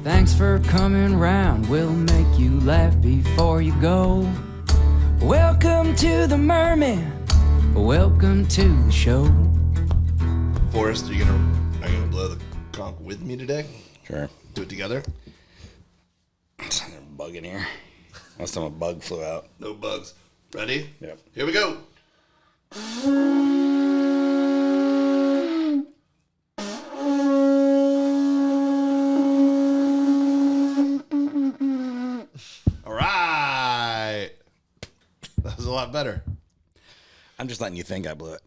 Thanks for coming round. We'll make you laugh before you go. Welcome to the Mermen. Welcome to the show. Forrest, are you gonna blow the conch with me today? Sure. Do it together? There's a bug in here. Last time a bug flew out. No bugs. Ready? Yep. Here we go. All right. That was a lot better. I'm just letting you think I blew it.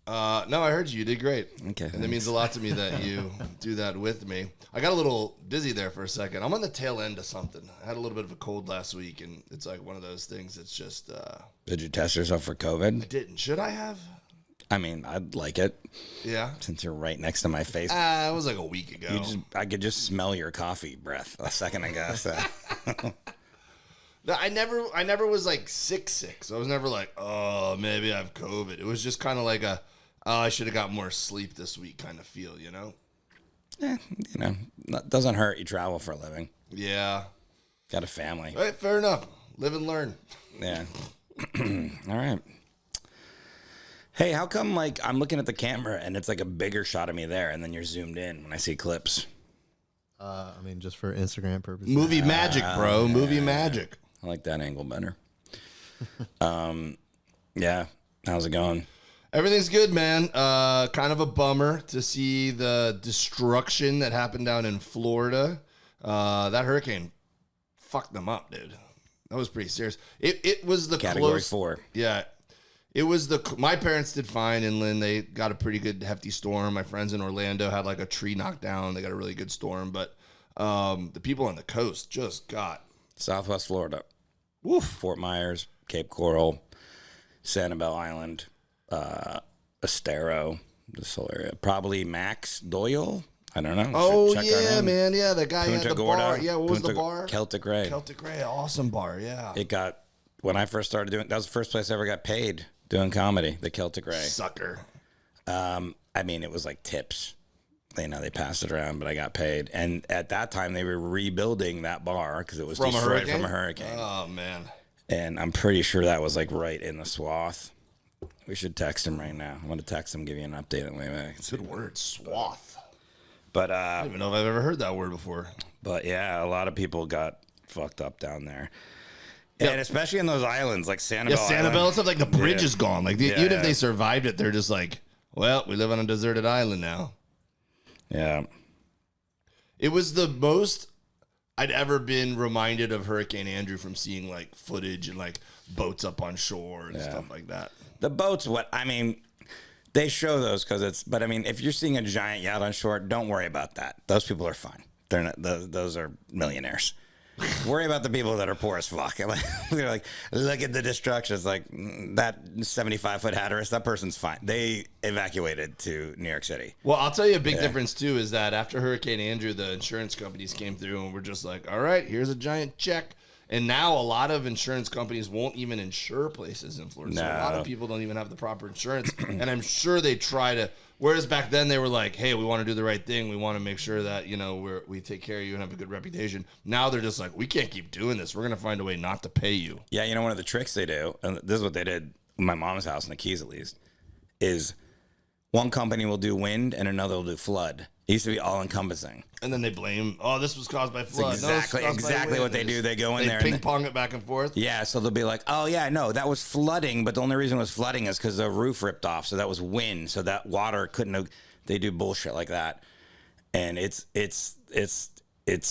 No, I heard you. You did great. Okay, And it thanks. means a lot to me that you do that with me. I got a little dizzy there for a second. I'm on the tail end of something. I had a little bit of a cold last week, and it's like one of those things that's just... Did you test yourself for COVID? didn't. Should I have? I mean, I'd like it Yeah. since you're right next to my face. It was like a week ago. I could just smell your coffee breath a second ago. So. No, I never was like sick. So I was never like, oh, maybe I have COVID. It was just kind of like I should have got more sleep this week kind of feel, you know? It doesn't hurt. You travel for a living. Yeah. Got a family. All right, fair enough. Live and learn. Yeah. All right. Hey, how come like I'm looking at the camera and it's like a bigger shot of me there, and then you're zoomed in when I see clips? I mean, just for Instagram purposes. Movie magic, bro. Movie magic. I like that angle better. Yeah. How's it going? Everything's good, man. Kind of a bummer to see the destruction that happened down in Florida. That hurricane fucked them up, dude. That was pretty serious. It was the Category 4. Yeah. It was my parents did fine inland. They got a pretty good hefty storm. My friends in Orlando had like a tree knocked down. They got a really good storm, but the people on the coast just got Southwest Florida. Woof. Fort Myers, Cape Coral, Sanibel Island, Estero, this whole area. Probably Max Doyle. I don't know. Oh, Check on yeah, him. man. Yeah, that guy had Punta the Gorda. bar. Yeah, what was Punta the bar? Celtic Ray. Celtic Ray. Awesome bar, yeah. It got, when I first started doing, that was the first place I ever got paid doing comedy, the Celtic Ray. Sucker. I mean, it was like tips. They passed it around, but I got paid. And at that time, they were rebuilding that bar because it was From a destroyed hurricane? from a hurricane. Oh, man. And I'm pretty sure that was like right in the swath. We should text him right now. I'm going to text him, give you an update on the Good word, swath. But I don't even know if I've ever heard that word before. But yeah, a lot of people got fucked up down there. Yep. And especially in those islands like Sanibel. Yeah, Sanibel and stuff, like the bridge is gone. Like, even if they Yeah. survived it, they're just like, well, we live on a deserted island now. Yeah. It was the most I'd ever been reminded of Hurricane Andrew from seeing, like, footage and, like, boats up on shore and stuff like that. The boats, they show those but I mean, if you're seeing a giant yacht on shore, don't worry about that. Those people are fine. They're not, those are millionaires. Worry about the people that are poor as fuck. They're like, look at the destruction. It's like, that 75-foot Hatteras, that person's fine. They evacuated to New York City. Well, I'll tell you a big difference, too, is that after Hurricane Andrew, the insurance companies came through and were just like, all right, here's a giant check. And now a lot of insurance companies won't even insure places in Florida. So a lot of people don't even have the proper insurance. And I'm sure they try to, whereas back then they were like, hey, we want to do the right thing. We want to make sure that, we take care of you and have a good reputation. Now they're just like, we can't keep doing this. We're going to find a way not to pay you. Yeah, one of the tricks they do, and this is what they did in my mom's house in the Keys at least, is one company will do wind and another will do flood. It used to be all-encompassing. And then they blame, this was caused by flood. Exactly what they do. They go in there. They ping-pong it back and forth. Yeah, so they'll be like, oh, yeah, no, that was flooding, but the only reason it was flooding is because the roof ripped off, so that was wind, so that water couldn't have... They do bullshit like that, and it's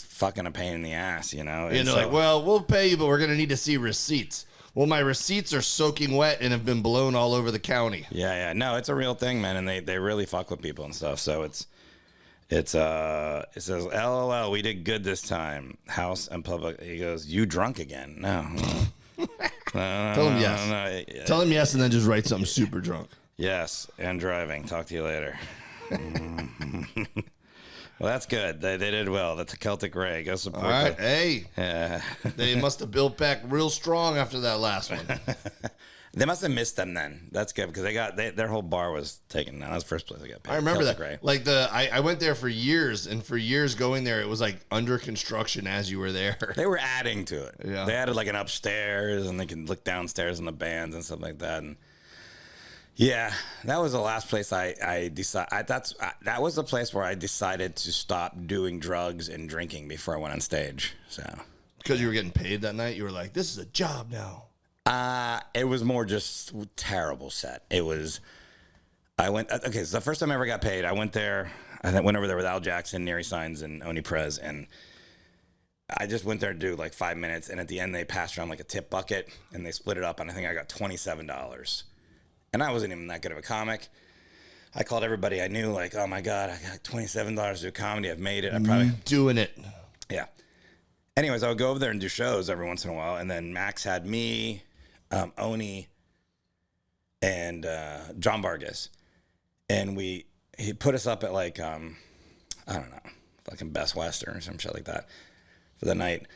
fucking a pain in the ass, And they're like, well, we'll pay you, but we're going to need to see receipts. Well, my receipts are soaking wet and have been blown all over the county. Yeah. No, it's a real thing, man, and they really fuck with people and stuff, so it says, LOL, we did good this time. House and public. He goes, you drunk again? No. Tell him yes. No. Tell him yes and then just write something super drunk. Yes, and driving. Talk to you later. Well, that's good. They did well. That's a Celtic Ray. Go support All right. them. Hey. Yeah. They must have built back real strong after that last one. They must have missed them then. That's good because their whole bar was taken. That was the first place I got paid. I remember that. Great. Like I went there for years, and for years going there, it was like under construction as you were there. They were adding to it. Yeah. They added like an upstairs, and they can look downstairs on the bands and stuff like that. And yeah, that was the last place I decided. That was the place where I decided to stop doing drugs and drinking before I went on stage. So because you were getting paid that night, you were like, "This is a job now." It was more just terrible set. It was. I went. Okay, so the first time I ever got paid, I went there. I went over there with Al Jackson, Neri Signs, and Oni Prez, and I just went there to do like 5 minutes. And at the end, they passed around like a tip bucket, and they split it up, and I think I got $27. And I wasn't even that good of a comic. I called everybody I knew, like, "Oh my God, I got $27 to do comedy. I've made it. I probably doing it." Yeah. Anyways, I would go over there and do shows every once in a while, and then Max had me. Oni and John Vargas, and he put us up at like I don't know, fucking Best Western or some shit like that for the night,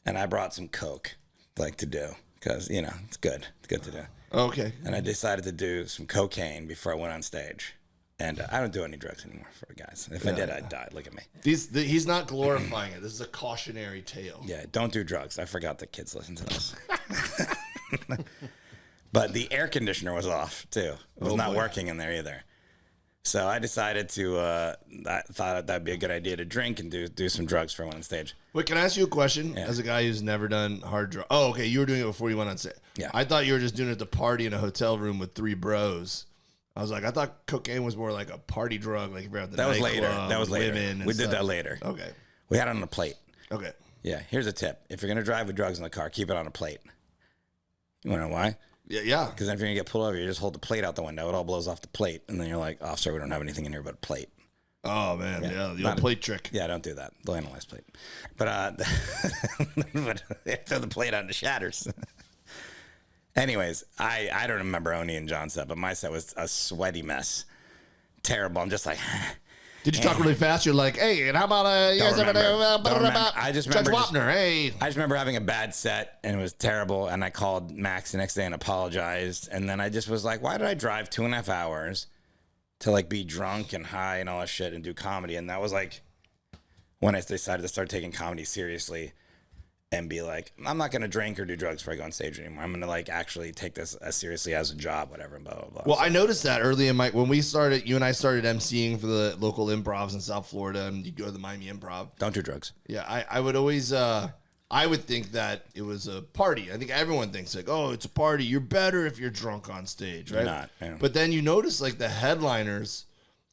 and I brought some coke like to do because it's good to do. Okay. And I decided to do some cocaine before I went on stage, and I don't do any drugs anymore for guys. If I did, I'd die. Look at me. He's not glorifying it. This is a cautionary tale. Yeah, don't do drugs. I forgot that kids listen to this. But the air conditioner was off too. It was not working in there either. So I decided to. I thought that'd be a good idea to drink and do some drugs before I went on stage. Wait, can I ask you a question? Yeah. As a guy who's never done hard drugs. Oh, okay. You were doing it before you went on stage. Yeah. I thought you were just doing it at the party in a hotel room with 3 bros. I was like, I thought cocaine was more like a party drug, like if you're at the That was later. nightclub, That was later. women and We did stuff. that later. Okay. We had it on a plate. Okay. Yeah. Here's a tip: if you're gonna drive with drugs in the car, keep it on a plate. You wanna know why? Yeah. Because then if you're gonna get pulled over, you just hold the plate out the window. It all blows off the plate, and then you're like, "Officer, we don't have anything in here but a plate." Oh man, yeah, the old plate trick. Yeah, don't do that. They'll analyze plate. But but they throw the plate out and it shatters. Anyways, I don't remember Oni and John's set, but my set was a sweaty mess. Terrible. I'm just like, Did you talk really fast? You're like, hey, and how about you guys ever Don't remember. I just Judge remember Wapner? Hey, I just remember having a bad set and it was terrible. And I called Max the next day and apologized. And then I just was like, why did I drive 2.5 hours to like be drunk and high and all that shit and do comedy? And that was like when I decided to start taking comedy seriously and be like, I'm not going to drink or do drugs before I go on stage anymore. I'm going to like actually take this as seriously as a job, whatever, and blah, blah, blah. well, I noticed that early in when we started, you and I started emceeing for the local improvs in South Florida, and you go to the Miami Improv. Don't do drugs. Yeah, I would always, I would think that it was a party. I think everyone thinks like, oh, it's a party. You're better if you're drunk on stage, right? You're not. Yeah. But then you notice like the headliners,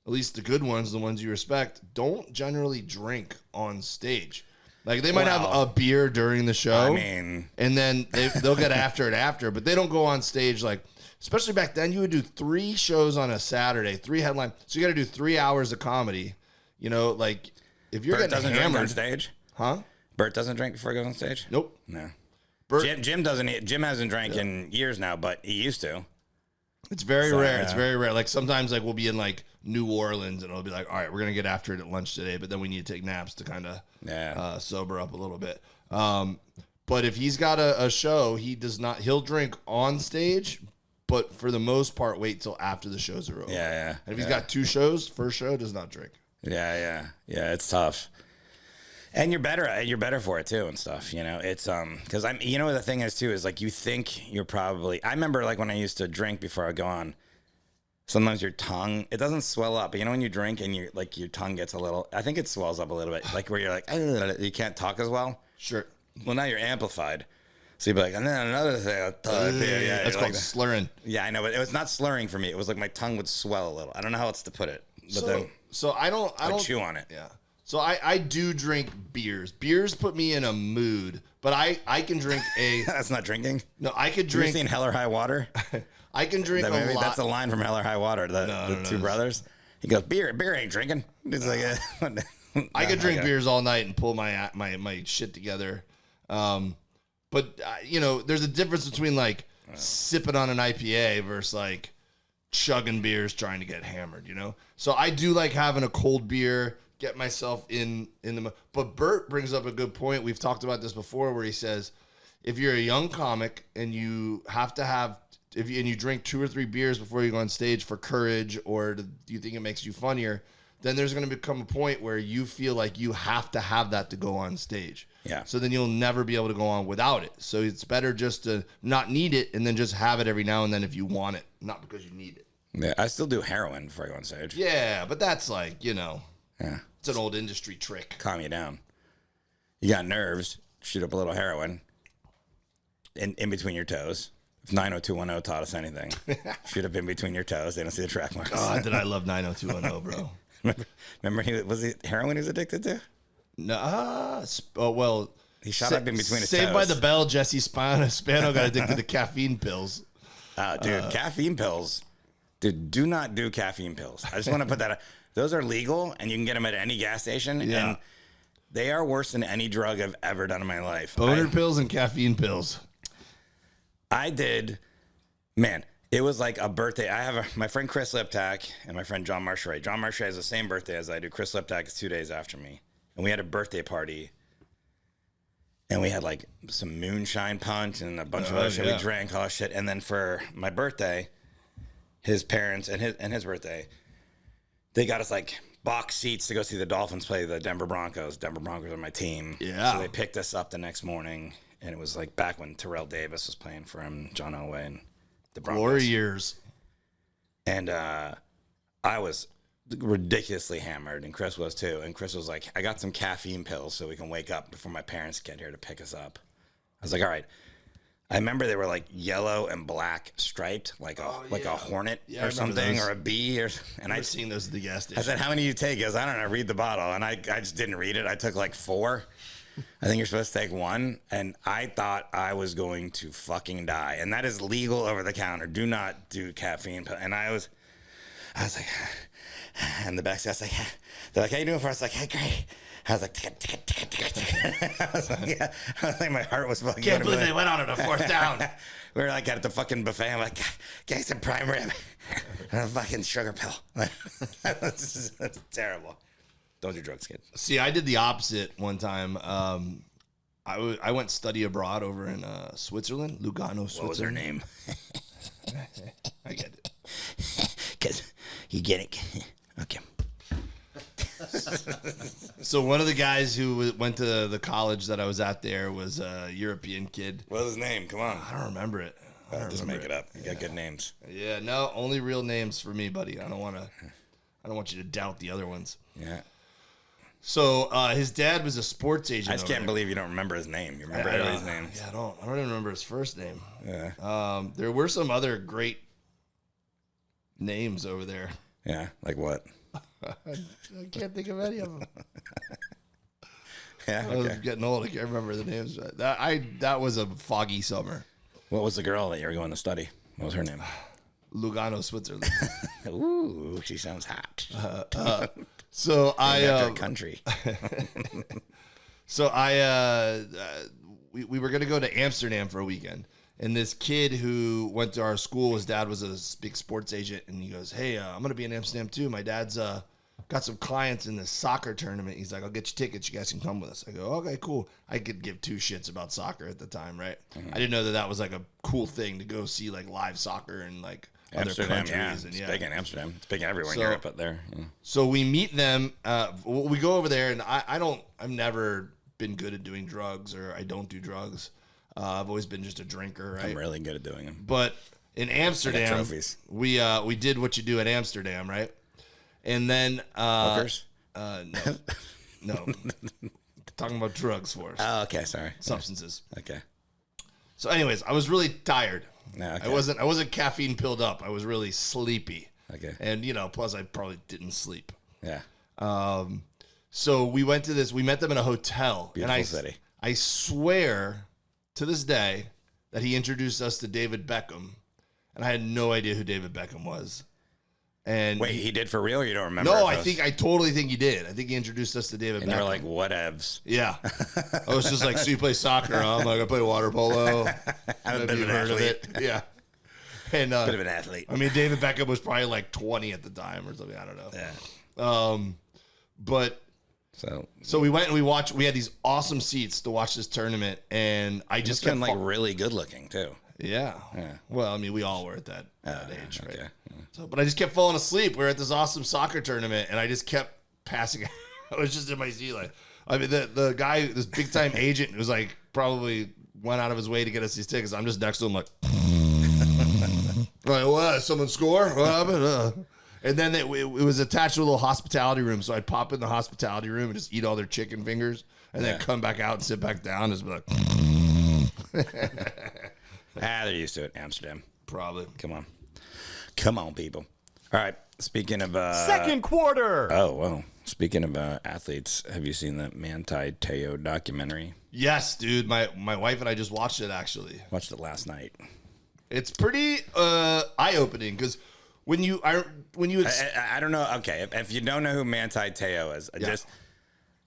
at least the good ones, the ones you respect, don't generally drink on stage. Like they might have a beer during the show, I mean, and then they'll get after it after, but they don't go on stage like. Especially back then, you would do 3 shows on a Saturday, 3 headline. So you got to do 3 hours of comedy. You know, like if you're Bert getting doesn't drink on hammered, stage. huh? Bert doesn't drink before he goes on stage. Nope. No. Bert, Jim doesn't. Jim hasn't drank in years now, but he used to. it's very rare. yeah. It's very rare. Like sometimes, like we'll be in like New Orleans, and it'll be like, all right, we're gonna get after it at lunch today, but then we need to take naps to kind of sober up a little bit. But if he's got a show, he does not. He'll drink on stage, but for the most part, wait till after the shows are over. Yeah. And if he's got 2 shows, first show does not drink. Yeah. It's tough. And you're better for it too and stuff, you know. It's because you know what the thing is too is like you think you're probably. I remember like when I used to drink before I go on. Sometimes your tongue, it doesn't swell up, but you know when you drink and you like your tongue gets a little. I think it swells up a little bit, like where you're like you can't talk as well. Sure. Well, now you're amplified, so you'd be like, and then another thing. That's called slurring. Yeah, I know, but it was not slurring for me. It was like my tongue would swell a little. I don't know how else to put it, but then So I don't chew on it. Yeah. So I do drink beers. Beers put me in a mood, but I can drink a. That's not drinking. No, I could You drink. seen Hell or High Water? I can drink a lot. That's a line from Hell or High Water. The two brothers. He goes, beer ain't drinking. It's like, I could drink beers all night and pull my shit together. But you know, there's a difference between like sipping on an IPA versus like chugging beers trying to get hammered. You know, so I do like having a cold beer, get myself in the. But Bert brings up a good point. We've talked about this before, where he says, if you're a young comic and you have to have you drink 2 or 3 beers before you go on stage for courage, or do you think it makes you funnier, then there's going to become a point where you feel like you have to have that to go on stage. Yeah. So then you'll never be able to go on without it. So it's better just to not need it and then just have it every now and then if you want it, not because you need it. Yeah, I still do heroin before I go on stage. Yeah, but that's like, Yeah. it's an old industry trick. Calm you down. You got nerves, shoot up a little heroin in between your toes. If 90210 taught us anything, shoot up in between your toes. They don't see the track marks. God, did I love 90210, bro. Remember was he heroin he was addicted to? No, well, he shot up in between his Saved toes. by the Bell, Jesse Spano got addicted to caffeine pills. Dude, caffeine pills. Dude, do not do caffeine pills. I just want to put that. Those are legal, and you can get them at any gas station. Yeah. And they are worse than any drug I've ever done in my life. Boner pills and caffeine pills. I did, man. It was like a birthday. I have my friend Chris Liptak and my friend John Marcheret. John Marcheret has the same birthday as I do. Chris Liptak is 2 days after me. And we had a birthday party. And we had like some moonshine punch and a bunch of other shit. Yeah. We drank all shit. And then for my birthday, his parents and his birthday, they got us like box seats to go see the Dolphins play the Denver Broncos. Denver Broncos are my team. Yeah. So they picked us up the next morning. And it was like back when Terrell Davis was playing for him, John Elway, and the Broncos. Glory years. And I was ridiculously hammered, and Chris was too. And Chris was like, I got some caffeine pills so we can wake up before my parents get here to pick us up. I was like, all right. I remember they were like yellow and black striped, like a hornet Yeah, I or remember something, those. or a bee. And I've seen those at the gas station. I said, how many do you take? He goes, I don't know, read the bottle. And I just didn't read it. I took like 4. I think you're supposed to take 1, and I thought I was going to fucking die. And that is legal over the counter. Do not do caffeine. And I was like, and the back, I was like, they're like, how you doing for us? Like, hey, great. I was like, I was like, my heart was fucking. Can't believe they went on it a 4th down. We were like at the fucking buffet. I'm like, get some prime rib and a fucking sugar pill. That's terrible. Don't do drugs, kid. See, I did the opposite one time. I went study abroad over in Switzerland, Lugano, Switzerland. What was her name? I get it. Because you get it. Okay. So one of the guys who went to the college that I was at there was a European kid. What was his name? Come on. I don't remember it. Just make it up. You got good names. Yeah, no, only real names for me, buddy. I don't want you to doubt the other ones. Yeah. So his dad was a sports agent. I just can't believe you don't remember his name. You remember everybody's names. Yeah, I don't even remember his first name. Yeah. There were some other great names over there. Yeah. Like what? I can't think of any of them. Yeah. I was Okay. getting old. I can't remember the names. That was a foggy summer. What was the girl that you were going to study? What was her name? Lugano, Switzerland. Ooh, she sounds hot. So After a country. So we were gonna go to Amsterdam for a weekend, and this kid who went to our school, his dad was a big sports agent, and he goes, "Hey, I'm gonna be in Amsterdam too. My dad's got some clients in this soccer tournament. He's like, I'll get you tickets. You guys can come with us." I go, "Okay, cool." I could give 2 shits about soccer at the time, right? I didn't know that was like a cool thing to go see, like live soccer and like Amsterdam, other countries. It's And big in Amsterdam. It's big everywhere in So- Europe, but there. Yeah. So we meet them. We go over there, and I've never been good at doing drugs, or I don't do drugs. I've always been just a drinker, right? I'm really good at doing them. But in Amsterdam, trophies. we did what you do in Amsterdam, right? And then Hookers? no, talking about drugs for us, Oh, okay. Sorry. substances. Okay. So, anyways, I was really tired. No, okay. I wasn't caffeine pilled up. I was really sleepy. Okay. And plus I probably didn't sleep. Yeah. So we met them in a hotel. Beautiful and city. I swear to this day that he introduced us to David Beckham, and I had no idea who David Beckham was. And Wait, he did for real, or you don't remember? no, if it was- I totally think he did. I think he introduced us to David And Beckham. you were like, whatevs. yeah. I was just like, so you play soccer? Huh? I'm like, I play water polo. I'm a Maybe bit of you've an heard of athlete. it. Yeah. And Bit of an athlete. I mean, David Beckham was probably like 20 at the time or something. I don't know. Yeah. But so we went and we watched. We had these awesome seats to watch this tournament, and I Just just been kept like really good looking too. Yeah. Yeah. Well, I mean, we all were at that age, right? Okay. So, but I just kept falling asleep. We were at this awesome soccer tournament, and I just kept passing out. I was just in my seat. Like, I mean, the guy, this big time agent, was like probably went out of his way to get us these tickets. I'm just next to him, like, like what? Someone score? What happened? And then it was attached to a little hospitality room, so I'd pop in the hospitality room and just eat all their chicken fingers, and then come back out and sit back down and just be like, They're used to it. Amsterdam. probably. Come on, people. All right. Speaking of Second quarter. Oh, well. Speaking of athletes, have you seen the Manti Te'o documentary? Yes, dude. My wife and I just watched it, actually. Watched it last night. It's pretty eye-opening because when you I don't know. Okay, if you don't know who Manti Te'o is,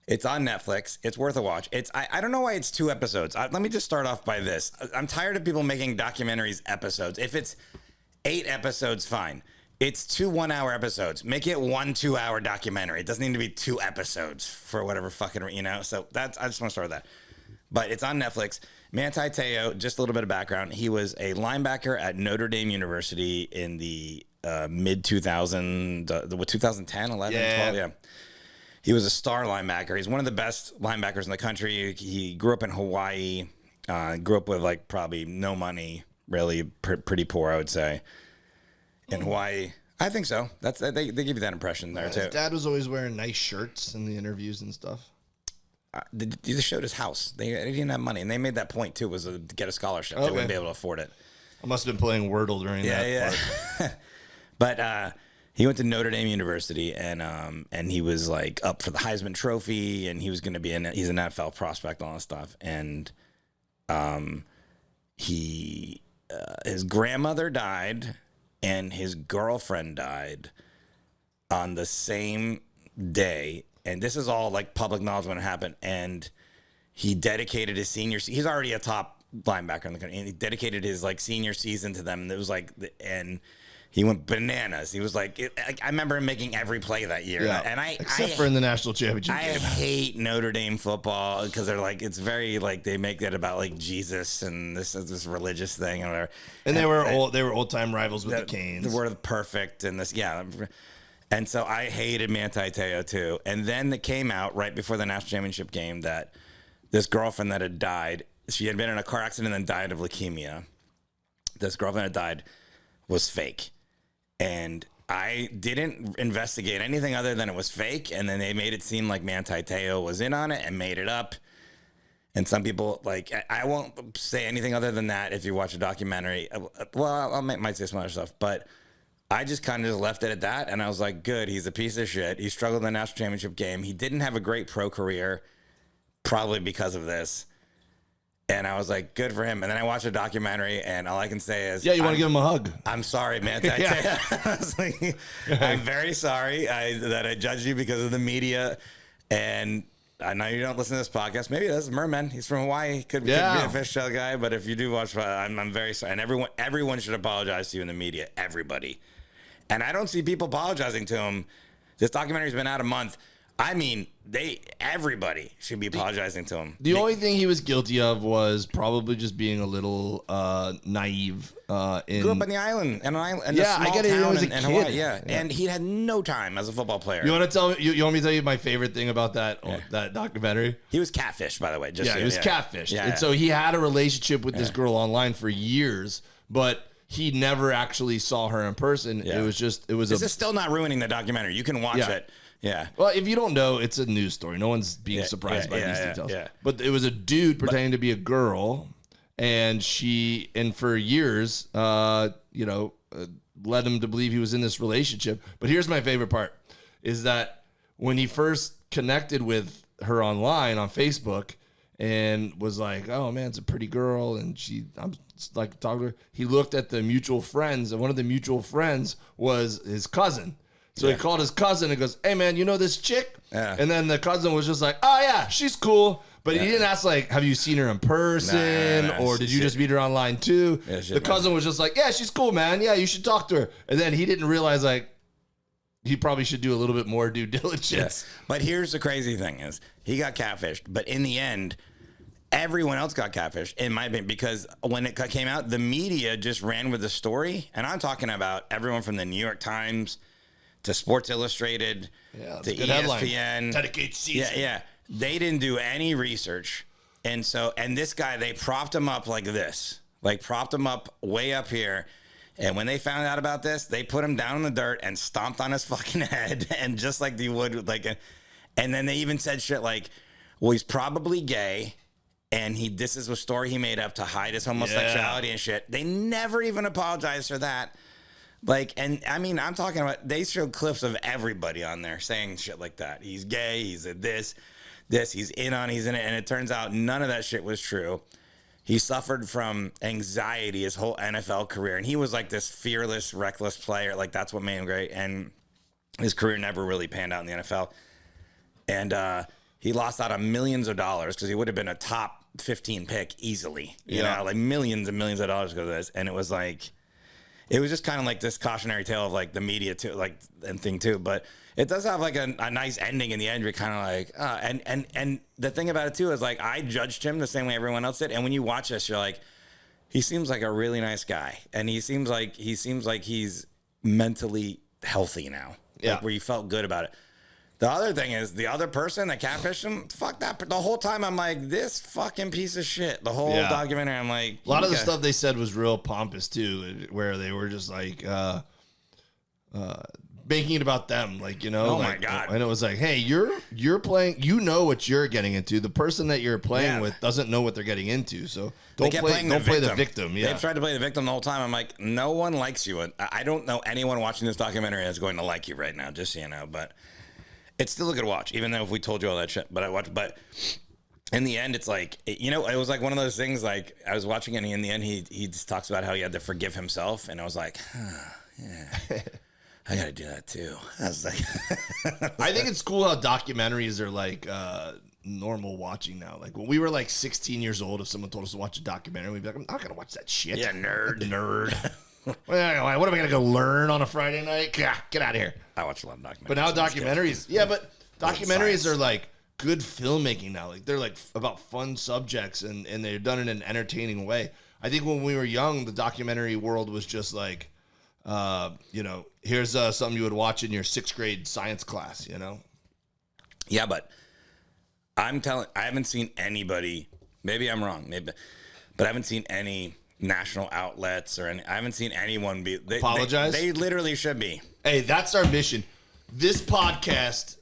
it's on Netflix. It's worth a watch. I don't know why it's 2 episodes. Let me just start off by this. I'm tired of people making documentaries episodes. If it's 8 episodes, fine. It's 2 1-hour episodes. Make it 1 2-hour documentary. It doesn't need to be 2 episodes for whatever fucking, So I just want to start with that. But it's on Netflix. Manti Te'o, just a little bit of background. He was a linebacker at Notre Dame University in the mid 2010, 11, 12. Yeah. He was a star linebacker. He's one of the best linebackers in the country. He grew up in Hawaii. Grew up with like probably no money, really pretty poor, I would say. In Hawaii, I think so. That's they give you that impression there too. His dad was always wearing nice shirts in the interviews and stuff. They showed his house. They didn't have money, and they made that point too. Was to get a scholarship. They wouldn't be able to afford it. I must have been playing Wordle during that part. But he went to Notre Dame University, and he was like up for the Heisman Trophy, and he was going to be he's an NFL prospect, all that stuff, and his grandmother died. And his girlfriend died on the same day. And this is all like public knowledge when it happened. And he dedicated his he's already a top linebacker in the country. And he dedicated his like senior season to them. And it was like, and he went bananas. He was like, I remember him making every play that year. Yeah. And Except for in the national championship game. I hate Notre Dame football because they're like, it's very like they make that about like Jesus and this religious thing and whatever. And they were old time rivals with the Canes. They were perfect and this, yeah. And so I hated Manti Te'o too. And then it came out right before the national championship game that this girlfriend that had died, she had been in a car accident and died of leukemia. This girlfriend that died was fake. And I didn't investigate anything other than it was fake. And then they made it seem like Manti Te'o was in on it and made it up. And some people, like, I won't say anything other than that if you watch a documentary. Well, I might say some other stuff. But I just kind of just left it at that. And I was like, good, he's a piece of shit. He struggled in the national championship game. He didn't have a great pro career, probably because of this. And I was like, good for him. And then I watched a documentary, and all I can say is... Yeah, you want to give him a hug. I'm sorry, man. I was like, I'm very sorry that I judged you because of the media. And I know you don't listen to this podcast. Maybe this is Mermen. He's from Hawaii. Could be a fish shell guy. But if you do watch, I'm very sorry. And everyone should apologize to you in the media. Everybody. And I don't see people apologizing to him. This documentary's been out a month. I mean, everybody should be apologizing to him. The only thing he was guilty of was probably just being a little naive. Grew up on the island, in a small I get it. He town was a in kid. Hawaii. Yeah, and he had no time as a football player. You want to tell me? You want me to tell you my favorite thing about that documentary? He was catfished, by the way. He was catfished, Yeah, and so he had a relationship with this girl online for years, but he never actually saw her in person. Yeah. This is still not ruining the documentary. You can watch it. Yeah. Well, if you don't know, it's a news story. No one's being surprised by these details. Yeah. But it was a dude pretending to be a girl, and for years, led him to believe he was in this relationship. But here's my favorite part, is that when he first connected with her online on Facebook and was like, oh man, it's a pretty girl, and I'm like talking to her, he looked at the mutual friends, and one of the mutual friends was his cousin. So he called his cousin and goes, hey, man, you know this chick? Yeah. And then the cousin was just like, oh, yeah, she's cool. But he didn't ask, like, have you seen her in person? Or did you just meet her online, too? Yeah, the cousin was just like, yeah, she's cool, man. Yeah, you should talk to her. And then he didn't realize, like, he probably should do a little bit more due diligence. But here's the crazy thing is he got catfished. But in the end, everyone else got catfished, in my opinion, because when it came out, the media just ran with the story. And I'm talking about everyone from the New York Times to Sports Illustrated to ESPN. Dedicate season. Yeah. They didn't do any research. And this guy, they propped him up like this, like propped him up way up here. And when they found out about this, they put him down in the dirt and stomped on his fucking head. And just like they would, and then they even said shit like, well, he's probably gay. And this is a story he made up to hide his homosexuality and shit. They never even apologized for that. And I mean, I'm talking about, they showed clips of everybody on there saying shit like that. He's gay, he's a this, he's in it. And it turns out none of that shit was true. He suffered from anxiety his whole NFL career. And he was like this fearless, reckless player. Like, that's what made him great. And his career never really panned out in the NFL. And he lost out on millions of dollars because he would have been a top 15 pick easily. You know, like millions and millions of dollars because of this. And it was like, it was just kind of like this cautionary tale of like the media too, like, and thing too. But it does have like a nice ending in the end. You're kind of like, and the thing about it too is like, I judged him the same way everyone else did. And when you watch this, you're like, he seems like a really nice guy. And he seems like he's mentally healthy now. Yeah. Like, where you felt good about it. The other thing is the other person that catfished him, fuck that. The whole time I'm like, this fucking piece of shit. The whole documentary, I'm like. A lot of the stuff they said was real pompous too, where they were just like making it about them. Like, you know. Oh like, my God. And it was like, hey, you're playing, you know what you're getting into. The person that you're playing with doesn't know what they're getting into. So don't play the victim. Yeah. They tried to play the victim the whole time. I'm like, no one likes you. I don't know anyone watching this documentary that's going to like you right now, just so you know. But it's still a good watch, even though if we told you all that shit. But I watched. But in the end, it's like, you know, it was like one of those things. Like, I was watching it, and in the end, he just talks about how he had to forgive himself, and I was like, yeah, I got to do that too. I was like, I think it's cool how documentaries are like normal watching now. Like when we were like 16 years old, if someone told us to watch a documentary, we'd be like, I'm not gonna watch that shit. Yeah, nerd. What am I gonna go learn on a Friday night? Get out of here. I watch a lot of documentaries. But now documentaries, but documentaries are like good filmmaking now. Like they're like about fun subjects and they're done in an entertaining way. I think when we were young, the documentary world was just like, you know, here's something you would watch in your 6th grade science class, you know? Yeah, but I haven't seen anybody, maybe I'm wrong, but I haven't seen any national outlets or I haven't seen anyone apologize. They literally should be. Hey, that's our mission. This podcast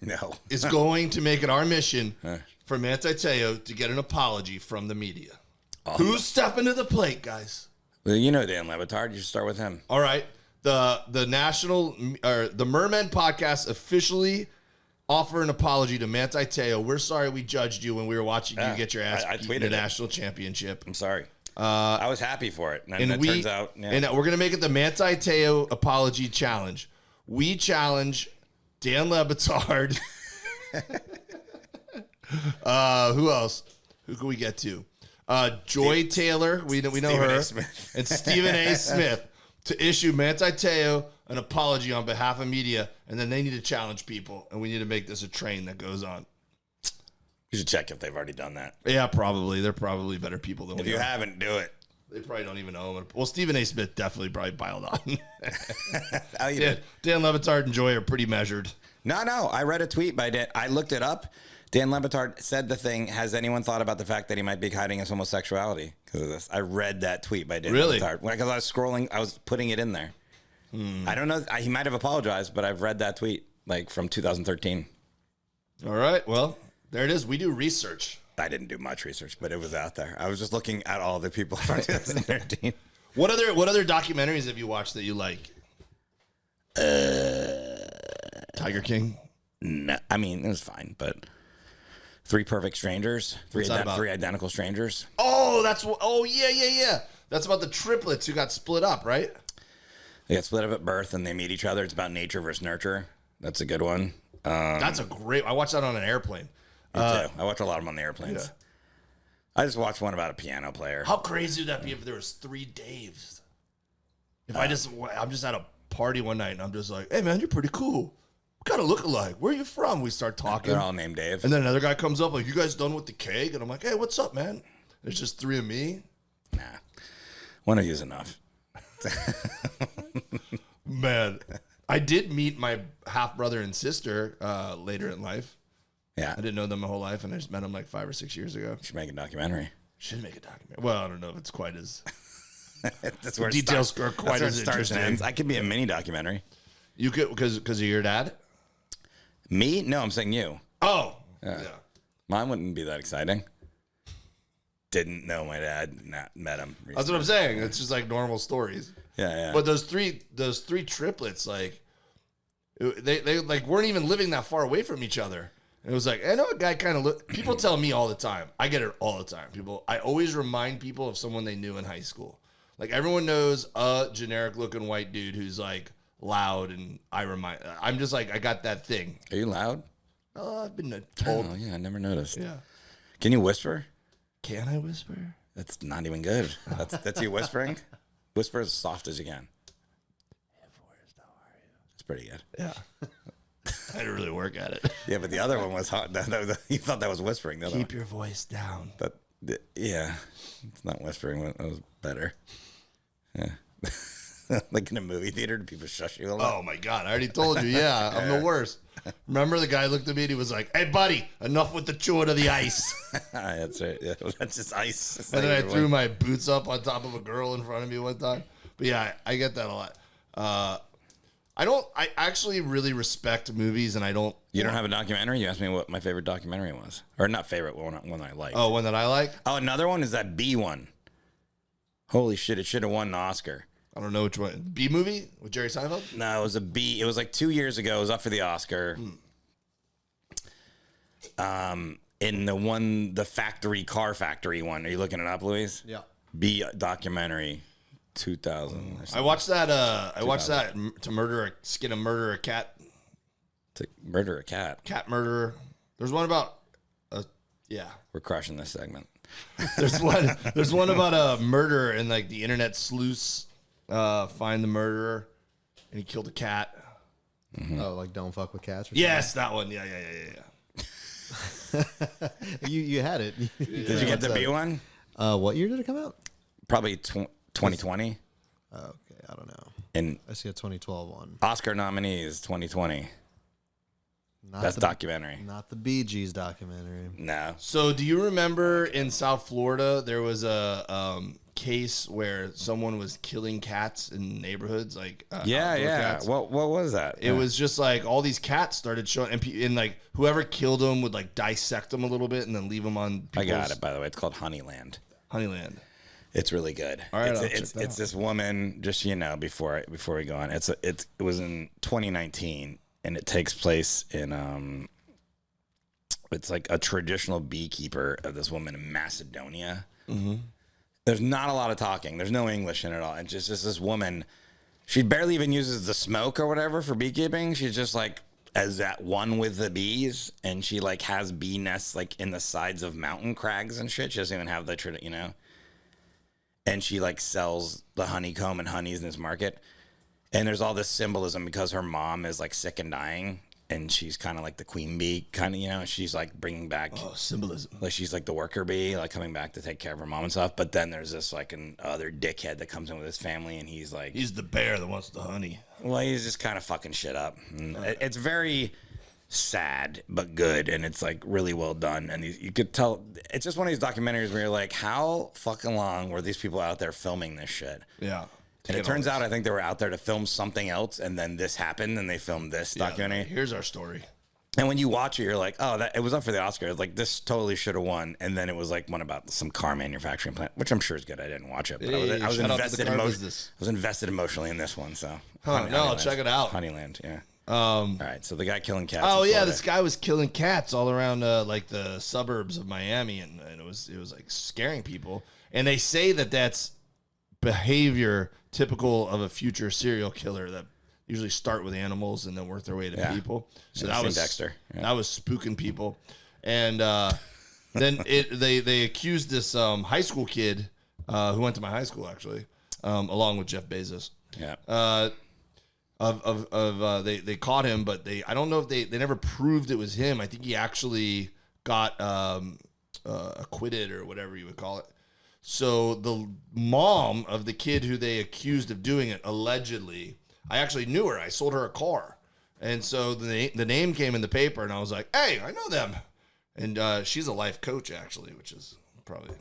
is going to make it our mission for Manti Te'o to get an apology from the media. Who's stepping to the plate, guys? Well, you know Dan Le Batard. You should start with him. All right. The national or the Mermen podcast officially offer an apology to Manti Te'o. We're sorry we judged you when we were watching you get your ass beat in the national championship. I'm sorry. I was happy for it. And it turns out. Yeah. And we're going to make it the Manti Te'o apology challenge. We challenge Dan Le Batard. Who else? Who can we get to? Joy Taylor. We know her. And Stephen A. Smith to issue Manti Te'o an apology on behalf of media. And then they need to challenge people. And we need to make this a train that goes on. You should check if they've already done that. Yeah, probably. They're probably better people than we are. If you haven't, do it. They probably don't even know him. Well, Stephen A. Smith definitely probably piled on. How you did? Dan Le Batard and Joy are pretty measured. No. I read a tweet by Dan. I looked it up. Dan Le Batard said the thing, has anyone thought about the fact that he might be hiding his homosexuality because of this? I read that tweet by Dan Le Batard. Because I was scrolling, I was putting it in there. I don't know. He might have apologized, but I've read that tweet like from 2013. All right. Well, there it is. We do research. I didn't do much research, but it was out there. I was just looking at all the people from 2013. What other documentaries have you watched that you like? Tiger King? No, I mean, it was fine, but Three Perfect Strangers, three identical strangers. Oh, yeah. That's about the triplets who got split up, right? They got split up at birth and they meet each other. It's about nature versus nurture. That's a good one. That's a great. I watched that on an airplane. Me too. I watch a lot of them on the airplanes. Yeah. I just watched one about a piano player. How crazy would that be if there was 3 Daves? If I'm just at a party one night and I'm just like, hey man, you're pretty cool. We kind of look alike. Where are you from? We start talking. They're all named Dave. And then another guy comes up like, you guys done with the keg? And I'm like, hey, what's up, man? There's just 3 of me? Nah. One of you is enough. Man, I did meet my half brother and sister later in life. Yeah. I didn't know them my whole life, and I just met them like 5 or 6 years ago. Should make a documentary. Should make a documentary. Well, I don't know if it's quite as... That's where details are quite as interesting. I could be a mini documentary. You could, because of your dad? Me? No, I'm saying you. Oh. Yeah. Mine wouldn't be that exciting. Didn't know my dad. Not met him recently. That's what I'm saying. It's just like normal stories. Yeah. But those three triplets, like, they like weren't even living that far away from each other. And it was like, I know a guy kind of people tell me all the time. I get it all the time. I always remind people of someone they knew in high school. Like, everyone knows a generic looking white dude who's like loud, and I'm just like, I got that thing. Are you loud? Oh, I've been told. Oh, yeah, I never noticed. Yeah. Can you whisper? Can I whisper? That's not even good. That's you whispering? Whisper as soft as you can. Hey, Forrest, how are you? It's pretty good. Yeah. I had to really work at it. Yeah, but the other one was hot. You thought that was whispering. The other Keep one. your voice down. Yeah, it's not whispering. That was better. Yeah. Like in a movie theater, do people shush you a lot? Oh my God, I already told you. Yeah, I'm the worst. Remember the guy looked at me and he was like, "Hey, buddy, enough with the chewing of the ice." That's right. Yeah, that's just ice. It's And not then I even threw one. my boots up on top of a girl in front of me one time. But yeah, I get that a lot. I actually really respect movies, and I don't. You don't have a documentary? You asked me what my favorite documentary was. Or not favorite, one I like. Oh, one that I like? Oh, another one is that B one. Holy shit, it should have won an Oscar. I don't know which one. B movie with Jerry Seinfeld? No, it was a B. It was like 2 years ago. It was up for the Oscar. In the car factory one. Are you looking it up, Luis? Yeah. B documentary, 2000. Or I something. watched that. I watched that to murder a cat. To murder a cat. Cat murderer. There's one about. Yeah. We're crushing this segment. There's one about a murderer, and like the internet sleuths find the murderer, and he killed a cat. Mm-hmm. Oh, like don't fuck with cats. Or Yes, that one. Yeah. you had it. Did you get the B one? What year did it come out? Probably 2020. Okay, I don't know. And I see a 2012 one. Oscar nominees 2020. Not That's the, documentary. Not the Bee Gees documentary. No. So, do you remember in South Florida there was a case where someone was killing cats in neighborhoods, like outdoor cats? What was that? It was just like all these cats started showing, and like whoever killed them would like dissect them a little bit and then leave them on. I got it, by the way. It's called Honeyland. Honeyland. It's really good. All right, it's this woman. Just before we go on, it was in 2019, and it takes place in it's like a traditional beekeeper of this woman in Macedonia. Mm-hmm. There's not a lot of talking. There's no English in it at all. It's just this woman. She barely even uses the smoke or whatever for beekeeping. She's just like as at one with the bees, and she like has bee nests like in the sides of mountain crags and shit. She doesn't even have the and she like sells the honeycomb and honeys in this market. And there's all this symbolism because her mom is like sick and dying, and she's kind of like the queen bee, kind of, she's like bringing back Symbolism. like she's like the worker bee, like coming back to take care of her mom and stuff. But then there's this like an other dickhead that comes in with his family, and he's like, He's the bear that wants the honey. well, he's just kind of fucking shit up. And it's very sad but good, and it's like really well done. And you could tell it's just one of these documentaries where you're like, how fucking long were these people out there filming this shit? Yeah. And it turns out I think they were out there to film something else, and then this happened, and they filmed this documentary. Here's our story. And when you watch it, you're like, oh, it was up for the Oscar. It's like, this totally should have won. And then it was like one about some car manufacturing plant, which I'm sure is good. I didn't watch it, but I was invested emotionally in this one. So, I'll check it out. Honeyland, yeah. All right, so the guy killing cats. Oh in yeah, Florida. this guy was killing cats all around like the suburbs of Miami, and it was like scaring people. And they say that that's behavior typical of a future serial killer that usually start with animals and then work their way to people. So that was Dexter. Yeah. That was spooking people. And then they accused this high school kid who went to my high school actually, along with Jeff Bezos. Yeah. They caught him, but I don't know if they never proved it was him. I think he actually got acquitted or whatever you would call it. So the mom of the kid who they accused of doing it, allegedly, I actually knew her. I sold her a car. And so the name came in the paper, and I was like, hey, I know them. And she's a life coach, actually, which is probably...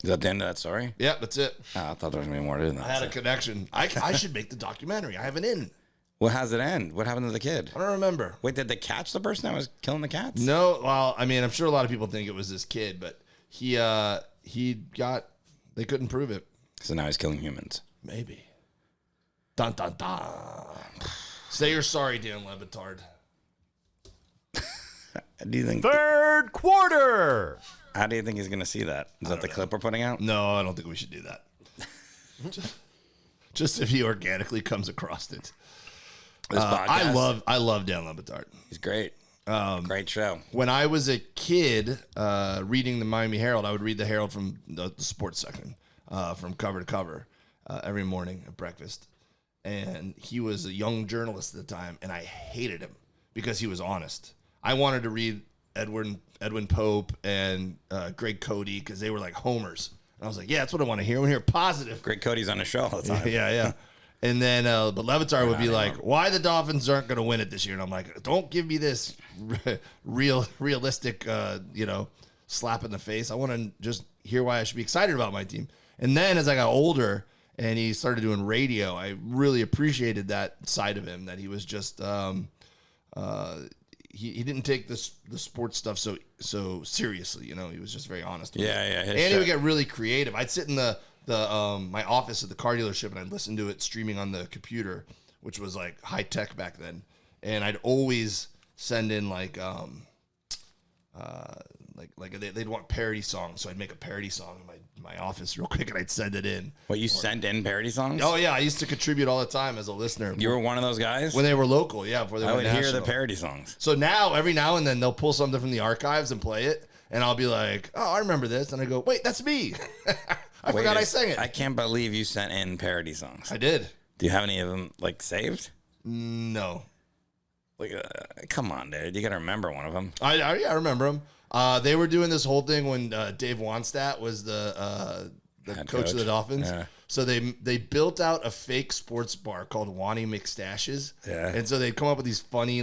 Is that the end of that story? Yeah, that's it. Oh, I thought there was going to be more to that. I had a connection. I should make the documentary. I have an in. Well, how's it end? What happened to the kid? I don't remember. Wait, did they catch the person that was killing the cats? No, well, I mean, I'm sure a lot of people think it was this kid, but they couldn't prove it. So now he's killing humans. Maybe. Dun, dun, dun. Say you're sorry, Dan Levitard. Do you think? Third quarter. How do you think he's going to see that? Is that the clip we're putting out? No, I don't think we should do that. just if he organically comes across it. This podcast? I love Dan Levitard. He's great. Great show. When I was a kid reading the Miami Herald, I would read the Herald from the sports section, from cover to cover, every morning at breakfast. And he was a young journalist at the time, and I hated him because he was honest. I wanted to read Edwin Pope and Greg Cody because they were like homers. And I was like, yeah, that's what I want to hear. I want to hear positive. Greg Cody's on the show all the time. Yeah. And then, but Levitard would be like, why the Dolphins aren't going to win it this year? And I'm like, don't give me this realistic, slap in the face. I want to just hear why I should be excited about my team. And then as I got older and he started doing radio, I really appreciated that side of him, that he was just, he didn't take the sports stuff so seriously. He was just very honest. Yeah. And he would get really creative. I'd sit in my office at the car dealership and I'd listen to it streaming on the computer, which was like high tech back then. And I'd always send in they'd want parody songs, so I'd make a parody song in my office real quick and I'd send it in. What, you sent in parody songs? Oh yeah, I used to contribute all the time as a listener. You were one of those guys? When they were local, yeah. Before they I went would national. hear the parody songs. So now, every now and then, they'll pull something from the archives and play it, and I'll be like, oh, I remember this. And I go, wait, that's me. I forgot I sang it. I can't believe you sent in parody songs. I did. Do you have any of them, saved? No. Come on, dude. You got to remember one of them. I remember them. They were doing this whole thing when Dave Wannstedt was the coach of the Dolphins. Yeah. So they built out a fake sports bar called Wani McStashes. Yeah. And so they'd come up with these funny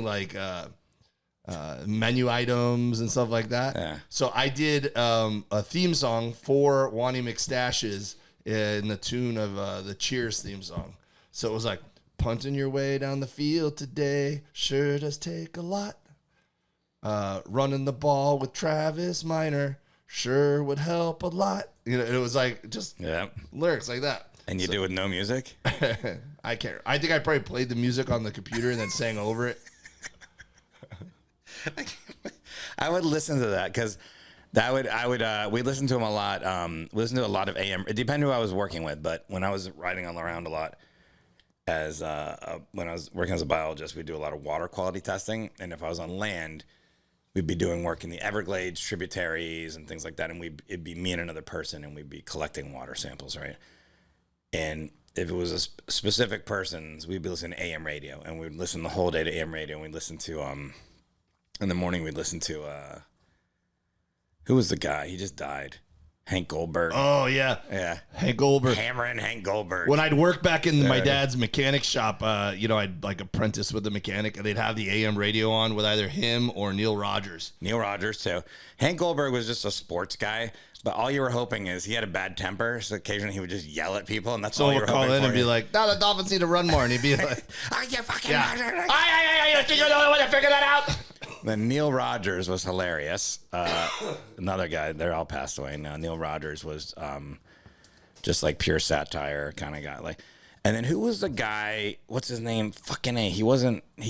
menu items and stuff like that. Yeah. So I did a theme song for Wani McStashes in the tune of the Cheers theme song. So it was like, punting your way down the field today sure does take a lot. Running the ball with Travis Minor sure would help a lot. It was like just lyrics like that. And you do with no music? I can't. I think I probably played the music on the computer and then sang over it. I would listen to that because we listened to him a lot. We listened to a lot of AM. It depended who I was working with, but when I was riding around a lot, when I was working as a biologist, we'd do a lot of water quality testing. And if I was on land, we'd be doing work in the Everglades, tributaries, and things like that. And it'd be me and another person, and we'd be collecting water samples, right? And if it was a specific person's, we'd be listening to AM radio, and we'd listen the whole day to AM radio. And we'd listen to, in the morning, we'd listen to, who was the guy? He just died. Hank Goldberg. Oh, yeah. Yeah. Hank Goldberg. Hammering Hank Goldberg. When I'd work back in my dad's mechanic shop, I'd apprentice with the mechanic, and they'd have the AM radio on with either him or Neil Rogers. Neil Rogers, too. Hank Goldberg was just a sports guy, but all you were hoping is he had a bad temper, so occasionally he would just yell at people, and that's all you were hoping for. Someone would call in and be like, no, the Dolphins need to run more, and he'd be like, are you fucking... Yeah. I think you're the only one to figure that out. Then Neil Rogers was hilarious. Another guy, they're all passed away now. Neil Rogers was just like pure satire kind of guy. And then who was the guy? What's his name? Fucking A. He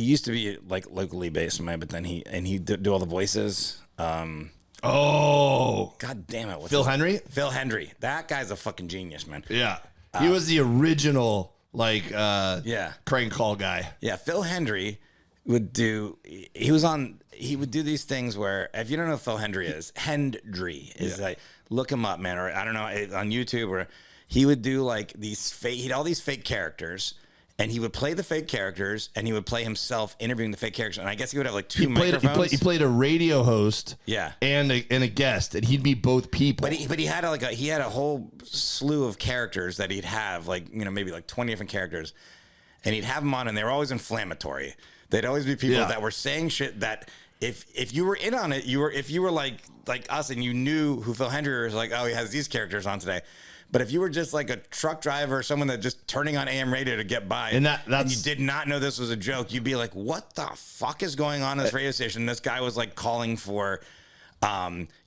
used to be locally based, but then he do all the voices. Oh, God damn it! Phil Henry. Phil Henry. That guy's a fucking genius, man. Yeah, he was the original crank call guy. Yeah, Phil Henry would do. He would do these things where, if you don't know who Phil Hendry is, Hendry is look him up, man, or I don't know, on YouTube, or he would do these fake, he'd all these fake characters, and he would play the fake characters, and he would play himself interviewing the fake characters. And I guess he would have like two microphones. He played a radio host, yeah, and a guest, and he'd be both people. But he had he had a whole slew of characters that he'd have, like, you know, maybe like 20 different characters, and he'd have them on, and they were always inflammatory. They'd always be people that were saying shit that if you were in on it, if you were like us and you knew who Phil Hendry was, like, oh, he has these characters on today. But if you were just like a truck driver or someone that just turning on AM radio to get by, and you did not know this was a joke, you'd be like, what the fuck is going on in this radio station? This guy was like calling for,